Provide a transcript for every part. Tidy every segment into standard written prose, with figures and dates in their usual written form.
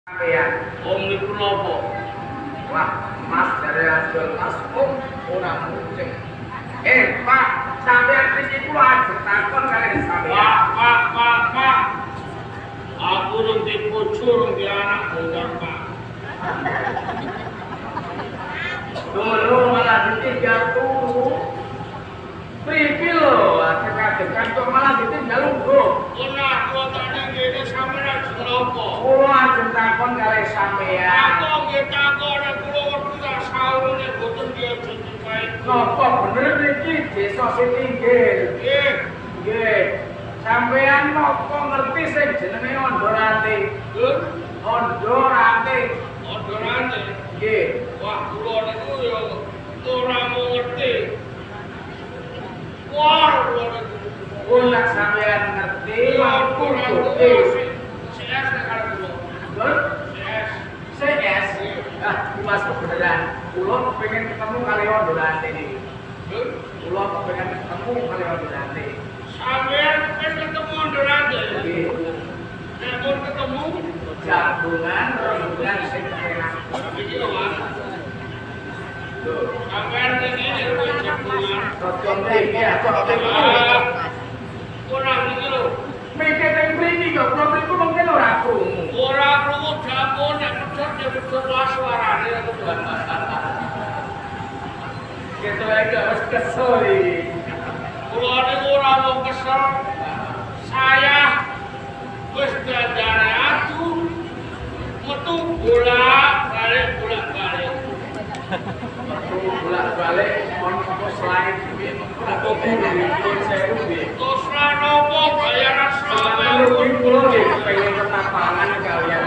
Sampeyan Om niku napa? wah Mas dari Asdol Mas ora munceng. Pak, sampeyan iki kula ajeng takon kali sampeyan. Pak. Aku rung dipocur di anak bongkar, Pak. Dulu malah ditinggal turu. Pripil lho, ajeng-ajengan kok malah ditinggal lungguh. Ora kotane ngene sampeyan ajeng napa? Kula ajeng takon kali sampeyan. Aku nggih takon kula wedi tak saune boten diajeng kae. Napa bener iki desa Sitinggil? Nggih. Sampeyan napa ngerti sing jenenge Ondorate? Ondorate. Ondorate. Nggih. Wah, kula niku ya ora ngerti. Wah, Kula sampeyan ngerti lampu putih. CS nek karo kula. Betul? CS. CS. Mas kebenaran. Kula pengen ketemu kali Ondorate niki. Kula pengen ketemu kali Ondorate. Sampeyan pengen ketemu Ondorate. Nggih. Nek pun ketemu Jabungan rembulan sing enak. iki lho, Mas. Sampeyan iki jabungan. Rocon iki cocok. Kurang iki lho. Mikir teng mriki kok kula mriku mungkin ora krungu. Ora krungu jabon nek pedhot ya pedhot suarane aku. Gitu aja wis kesel iki. Kula niku ora mau kesel. Saya wis dandane atu metu bolak-balik. Bolak-balik ono apa selain iki aku kudu sewu iki. Terus ra nopo bayaran Sampeyan sampeyan. iki kula nggih pengen tetapangan kalian.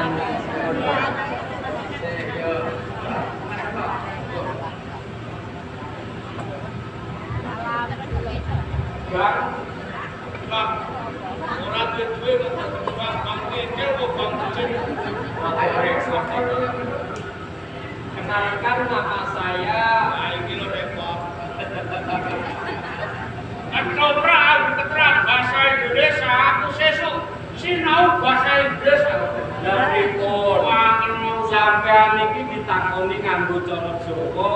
Bang, ora duwe bang kecil kok bang kecil. Kenalkan nama saya. Nah, iki lho repot. Ketoprak bahasa Indonesia, aku sesuk sinau bahasa Inggris. Dari pun sampean iki ditakoni nganggo cara Jawa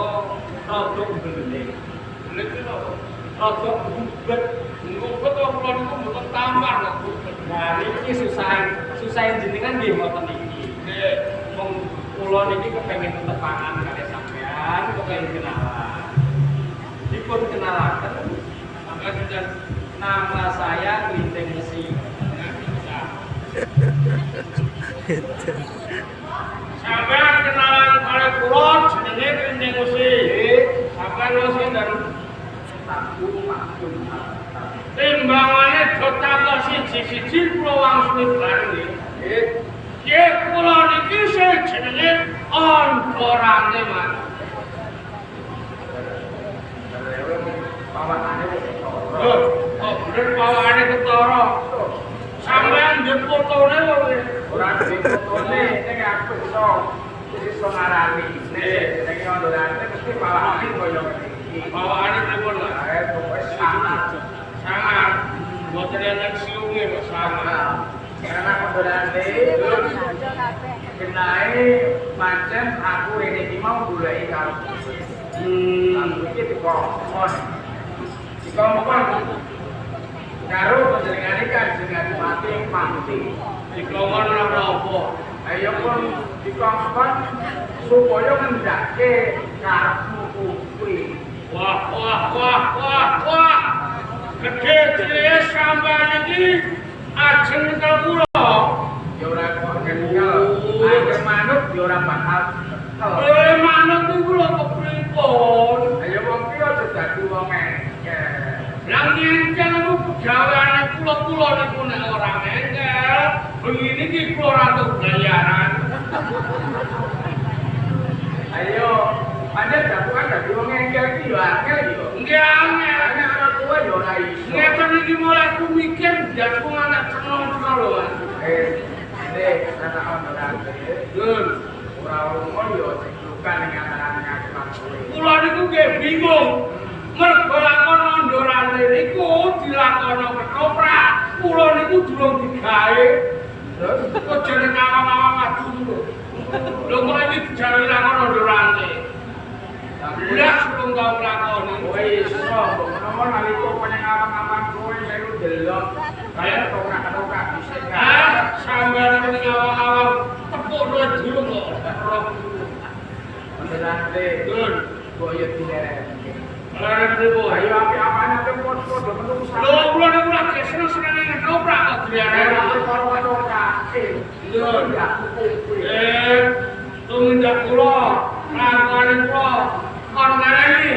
rada bener. Niki lho, Rada gubet. ngumpet kok kula niku mboten tambah kok. Nah niki susah jenengan nggih mboten iki. Nggih. Wong kula niki kepengin tetepangan kali sampean, kepengin kenalan. Dipun kenalaken Sampai sudah nama saya Klinting Mesi. sampean kenalan kali kula jenenge Klinting Mesi. Sampean lho sinten? Timbangane do tambah siji-siji kula wangsuli bareng nggih. Nggih kula niki sing jenenge Ondorate, Mas. Pawanane wis Loh, kok bener pawakane ketara. Sampeyan ndek fotone lho nggih. ora duwe fotone ning aku iso ngarani. Nek Ondorate mesti pawakane koyo iki. Pawakane pripun, Mas? Pokoke sangat. Sangat mboten enten siunge kok sangat. Karena Ondorate kenae pancen aku rene iki mau goleki karo iki dikongkon. Dikongkon karo panjenengane Kanjeng Mati Pati. Dikongkon ora apa. Ayo pun dikongkon supaya ngendake karepmu kuwi. Wah. Gede cilik sampeyan iki ajeng nyekel kula. Ya ora kok kenal. Ayo manuk ya ora bakal. Manut niku lho kok pripun? Ayo wong ki aja dadi wong engkel. Lah ngengkel niku pegaweane kula niku nek ora ngengkel, bengi niki kula ora entuk bayaran. Ayo, pancen jabukan dadi wong engkel iki ya angel yo. Nggih angel. Nek ana tuwa ya ora iso. Ngeten iki mulai ku mikir jatuh anak terno lho, Mas. Kata Ondorate. Lho, Ora lunga ya ceklukan ning antarane aku lan kowe. kula niku nggih bingung. Mergo lakon Ondorate niku dilakoni ketoprak, kula niku durung digawe. Terus Kok jeneng awang-awang adu lho. tau nglakoni. Kowe iso mbok menawa nalika penyengawan-awan kowe melu delok kaya tokrak-tokrak dhisik. Sampeyan ning awal-awal tepuk duit durung kok. Mendelate. Dun. Kok yo dilerek. Larang ribu. Ayo api-apane teng padha menungsa. Lho, kula niku lagi seneng-senenge ngedobrak kok diarani. Karo tokrak. Dun. Tumindak kula, lakone kula kon ngarani.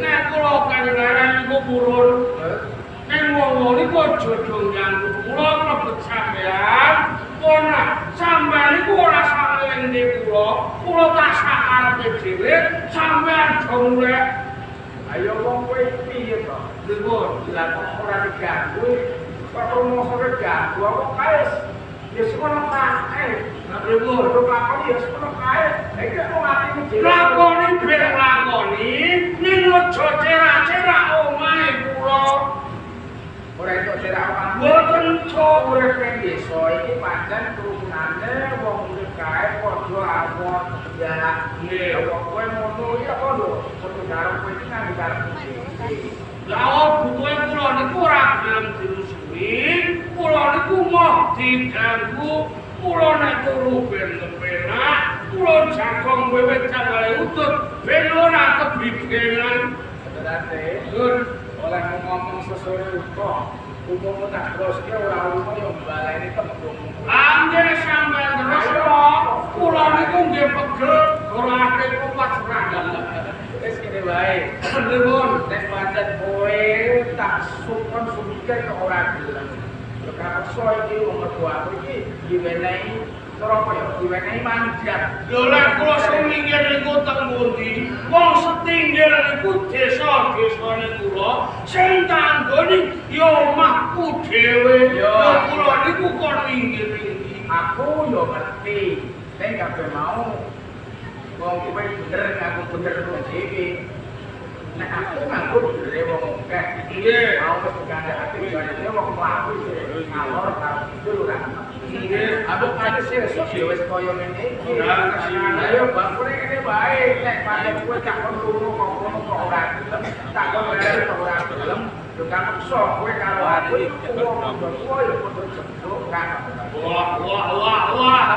Nek kula kan ngarani ku purun. Ning wong niku aja do nyangkut kula mlebet sampean. Ora sampean niku ora saklende kula tak sakarepe dhewe sampean do mulek. Ayo wong kowe piye to? Dipun Lah kok ora diganggu. Kok promosore ganggu kok kae. Ya sekono kae. Lah pripun? Kudu lakoni ya sekono kae. Iki kok atimu dhewe. Lakoni ben lakoni ning aja cerak-cerak omahe kula. Ora iso cerak omah. Boten cok. Urip ning desa iki pancen turunane wong urip kae padha awon ya. Nggih. Kok kowe ngono ya padha karo kowe iki nang karepmu dhewe. Lah butuhe kula niku ora gelem dirusui, kula niku moh diganggu, kula nek turu ben kepenak, kula jagong wiwit tangale utut ben ora kebidengan. Berarti Dun, oleh ngomong sesore utuh, umum tak terus ki ora ono yo baleni tembung. anggere sampeyan terus kula niku nggih pegel ora ate kupat seragam. Wis kene wae. Dipun, Nek pancen kowe tak sukon sumikir kok ora gelem. Yo kapeksa iki wong mergo aku iki diwenehi cara apa ya diwenehi manjat. lho lek kula sumingkir niku teng pundi? Wong setinggil niku desa-desane kula sing tanggoni ya omahku dhewe. Yo. Lho kula niku kok inggil-inggil. Aku yo ngerti, nek kabeh mau wong kowe bener ngaku bener dhewe. Nek aku ngaku bener wong akeh. Nggih. Mau mesti kandhake jane wong mlaku ngalor karo kidul ora. Nggih. Aku kate sesuk yo wis kaya ngene iki. Ora kesini. Ayo bangkune kene bae, nek pancen kowe tak kon lunga kok ngono kok ora gelem, tak kon bener kok ora gelem. Yo kapeksa kowe karo aku wong padha kowe yo padha jebuk kan. Wah, wah, wah, wah.